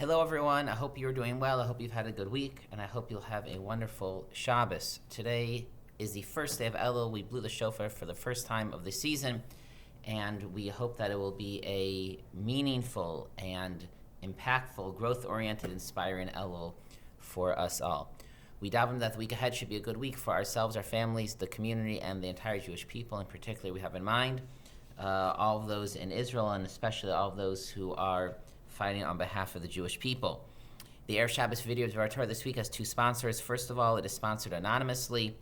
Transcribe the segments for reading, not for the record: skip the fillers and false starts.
Hello, everyone. I hope you're doing well. I hope you've had a good week, and I hope you'll have a wonderful Shabbos. Today is the first day of Elul. We blew the shofar for the first time of the season, and we hope that it will be a meaningful and impactful, growth-oriented, inspiring Elul for us all. We daven that the week ahead should be a good week for ourselves, our families, the community, and the entire Jewish people. In particular, we have in mind all of those in Israel, and especially all of those who are fighting on behalf of the Jewish people. The Erev Shabbos video of our Torah this week has two sponsors. First of all, it is sponsored anonymously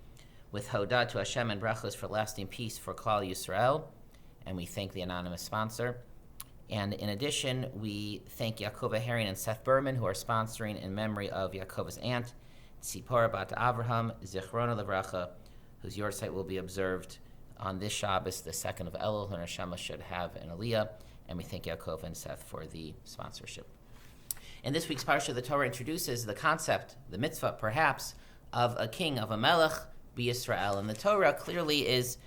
with Hodah to Hashem and brachos for lasting peace for Klal Yisrael, and we thank the anonymous sponsor. And in addition, we thank Yaakov Herring and Seth Berman, who are sponsoring in memory of Yaakov's aunt, Tzipora Bat Avraham Zichrona Levracha, whose yahrzeit will be observed on this Shabbos, the 2nd of Elul, when Neshama should have an Aliyah. And we thank Yaakov and Seth for the sponsorship. In this week's parsha, the Torah introduces the concept, the mitzvah perhaps, of a king, of a melech b'Yisrael. And the Torah clearly is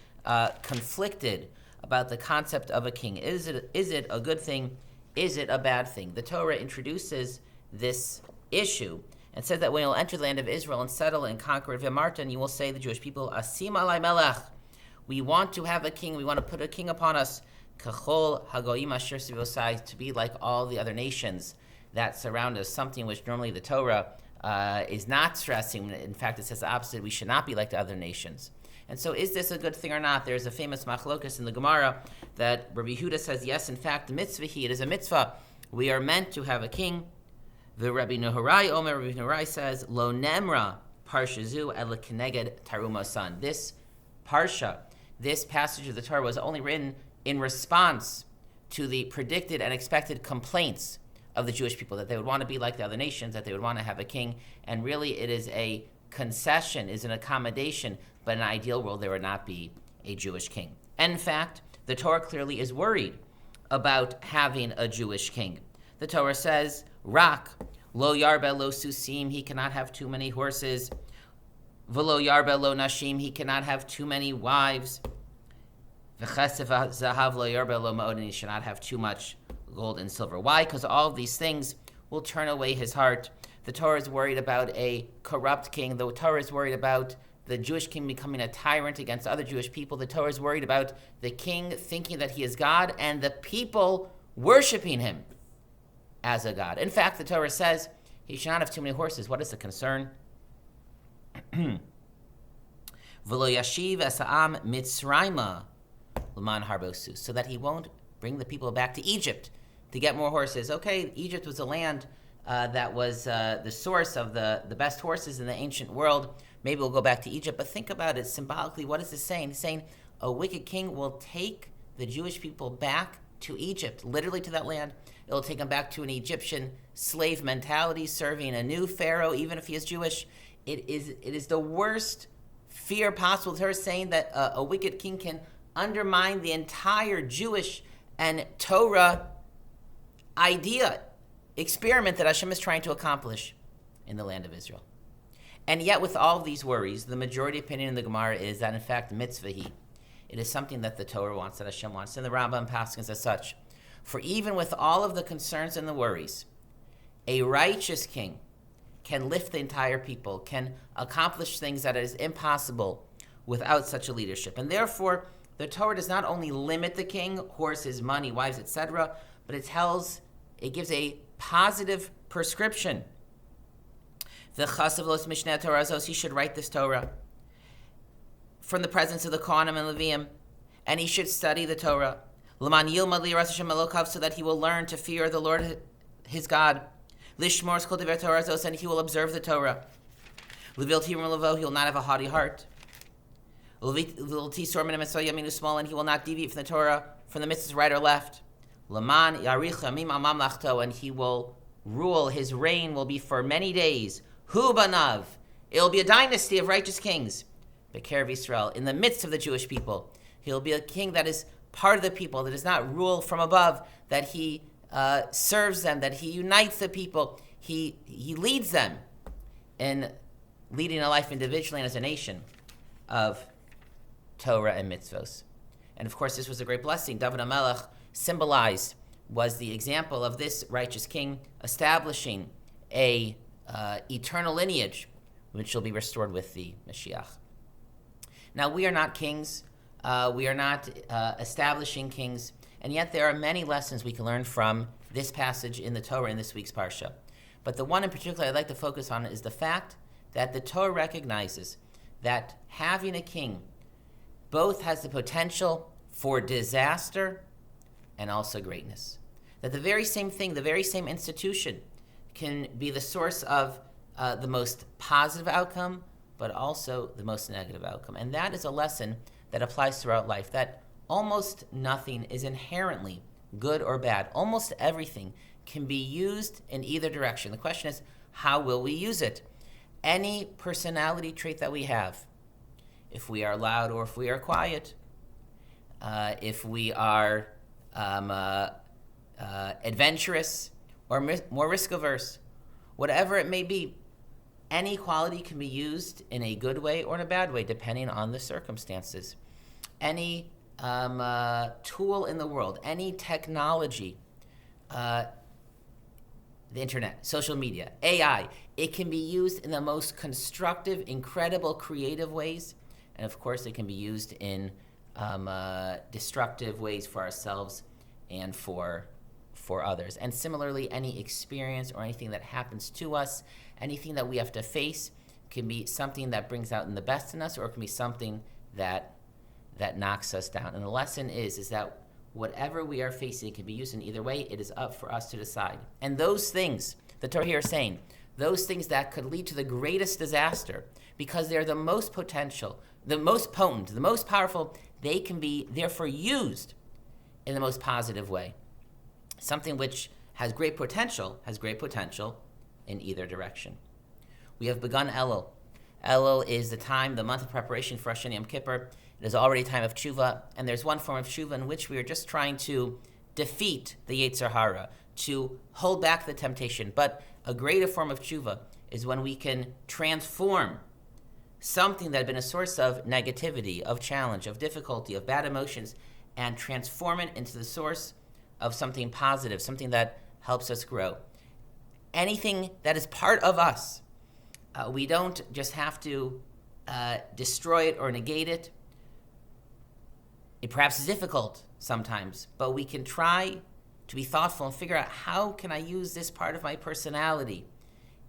conflicted about the concept of a king. Is it a good thing? Is it a bad thing? The Torah introduces this issue and says that when you'll enter the land of Israel and settle and conquer it, v'martan, you will say to the Jewish people, Asim alai melech. We want to have a king. We want to put a king upon us. Kachol hagoyim asher sivosai, to be like all the other nations that surround us, something which normally the Torah is not stressing. In fact, it says the opposite. We should not be like the other nations. And so is this a good thing or not? There's a famous machlokas in the Gemara that Rabbi Yehuda says, yes, in fact, mitzvahi, it is a mitzvah. We are meant to have a king. The Rabbi Nehorai Omer, Rabbi Nehorai says, Lo nemra parshazu el keneged taruma san. This parsha, this passage of the Torah was only written in response to the predicted and expected complaints of the Jewish people, that they would want to be like the other nations, that they would want to have a king. And really it is a concession, is an accommodation, but in an ideal world there would not be a Jewish king. And in fact, the Torah clearly is worried about having a Jewish king. The Torah says, Rak, lo yarbe lo susim, he cannot have too many horses. V'lo yarbe lo nashim, he cannot have too many wives. Zahav lo yarbe lo ma'od, and he should not have too much gold and silver. Why? Because all of these things will turn away his heart. The Torah is worried about a corrupt king. The Torah is worried about the Jewish king becoming a tyrant against other Jewish people. The Torah is worried about the king thinking that he is God and the people worshiping him as a God. In fact, the Torah says he should not have too many horses. What is the concern? V'lo yashiv esa'am mitzrayma l'man harbosu, so that he won't bring the people back to Egypt to get more horses. Okay, Egypt was a land that was the source of the best horses in the ancient world. Maybe we'll go back to Egypt, but think about it symbolically. What is this saying? It's saying a wicked king will take the Jewish people back to Egypt, literally to that land. It'll take them back to an Egyptian slave mentality, serving a new pharaoh, even if he is Jewish. It is the worst fear possible. The Torah is saying that a wicked king can undermine the entire Jewish and Torah idea, experiment that Hashem is trying to accomplish in the land of Israel. And yet, with all of these worries, the majority opinion in the Gemara is that, in fact, mitzvahi, it is something that the Torah wants, that Hashem wants, and the Rambam paskins as such. For even with all of the concerns and the worries, a righteous king can lift the entire people, can accomplish things that is impossible without such a leadership. And therefore, the Torah does not only limit the king, horses, money, wives, etc., but it gives a positive prescription. The Chasav Los Mishneh Torah Zos, he should write this Torah from the presence of the Kohanim and Leviim, and he should study the Torah. L'man yilmad li'yiras Hashem Elokav, so that he will learn to fear the Lord his God. Lishmor kol divrei Torah Zos, and he will observe the Torah. L'vil tirum levo, he will not have a haughty heart. And he will not deviate from the Torah, from the mitzvahs right or left. And he will rule, his reign will be for many days. Hu banav, it will be a dynasty of righteous kings. Bekerev Yisrael, in the midst of the Jewish people. He'll be a king that is part of the people, that does not rule from above, that he serves them, that he unites the people. He leads them in leading a life individually and as a nation of Torah and mitzvos. And of course, this was a great blessing. David HaMelech symbolized was the example of this righteous king establishing a eternal lineage, which will be restored with the Mashiach. Now, we are not kings. We are not establishing kings. And yet there are many lessons we can learn from this passage in the Torah in this week's Parsha. But the one in particular I'd like to focus on is the fact that the Torah recognizes that having a king both has the potential for disaster and also greatness. That the very same thing, the very same institution can be the source of the most positive outcome, but also the most negative outcome. And that is a lesson that applies throughout life, that almost nothing is inherently good or bad. Almost everything can be used in either direction. The question is, how will we use it? Any personality trait that we have, if we are loud or if we are quiet, if we are adventurous or more risk-averse, whatever it may be, any quality can be used in a good way or in a bad way, depending on the circumstances. Any tool in the world, any technology, the internet, social media, AI, it can be used in the most constructive, incredible, creative ways. And of course, it can be used in destructive ways for ourselves and for others. And similarly, any experience or anything that happens to us, anything that we have to face, can be something that brings out in the best in us, or it can be something that knocks us down. And the lesson is that whatever we are facing can be used in either way. It is up for us to decide. And those things, the Torah here is saying, those things that could lead to the greatest disaster, because they're the most potential, the most potent, the most powerful, they can be therefore used in the most positive way. Something which has great potential in either direction. We have begun Elul. Elul is the time, the month of preparation for Rosh Hashanah Yom Kippur. It is already time of tshuva, and there's one form of tshuva in which we are just trying to defeat the Yetzer Hara, to hold back the temptation. But a greater form of tshuva is when we can transform something that had been a source of negativity, of challenge, of difficulty, of bad emotions, and transform it into the source of something positive, something that helps us grow. Anything that is part of us, we don't just have to destroy it or negate it. It perhaps is difficult sometimes, but we can try to be thoughtful and figure out, how can I use this part of my personality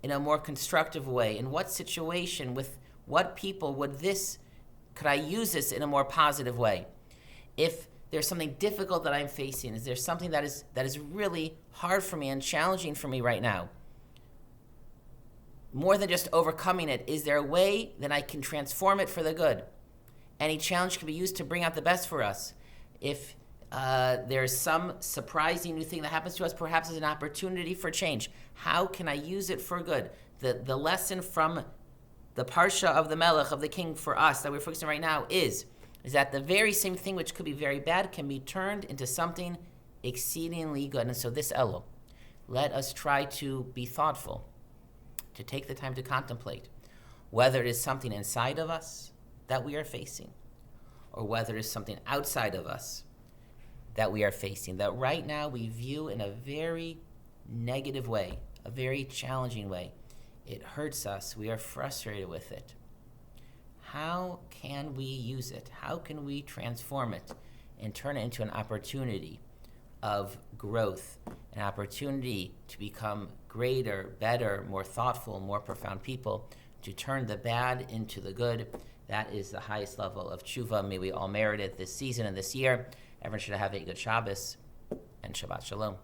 in a more constructive way? In what situation, with what people could I use this in a more positive way? If there's something difficult that I'm facing, is there something that is really hard for me and challenging for me right now? More than just overcoming it, is there a way that I can transform it for the good? Any challenge can be used to bring out the best for us. If there's some surprising new thing that happens to us, perhaps as an opportunity for change, how can I use it for good? The lesson from the Parsha of the Melech, of the King, for us that we're focusing on right now is that the very same thing which could be very bad can be turned into something exceedingly good. And so this Elul, let us try to be thoughtful, to take the time to contemplate whether it is something inside of us that we are facing, or whether it is something outside of us that we are facing, that right now we view in a very negative way, a very challenging way. It hurts us. We are frustrated with it. How can we use it? How can we transform it and turn it into an opportunity of growth, an opportunity to become greater, better, more thoughtful, more profound people, to turn the bad into the good? That is the highest level of tshuva. May we all merit it this season and this year. Everyone should have a good Shabbos and Shabbat Shalom.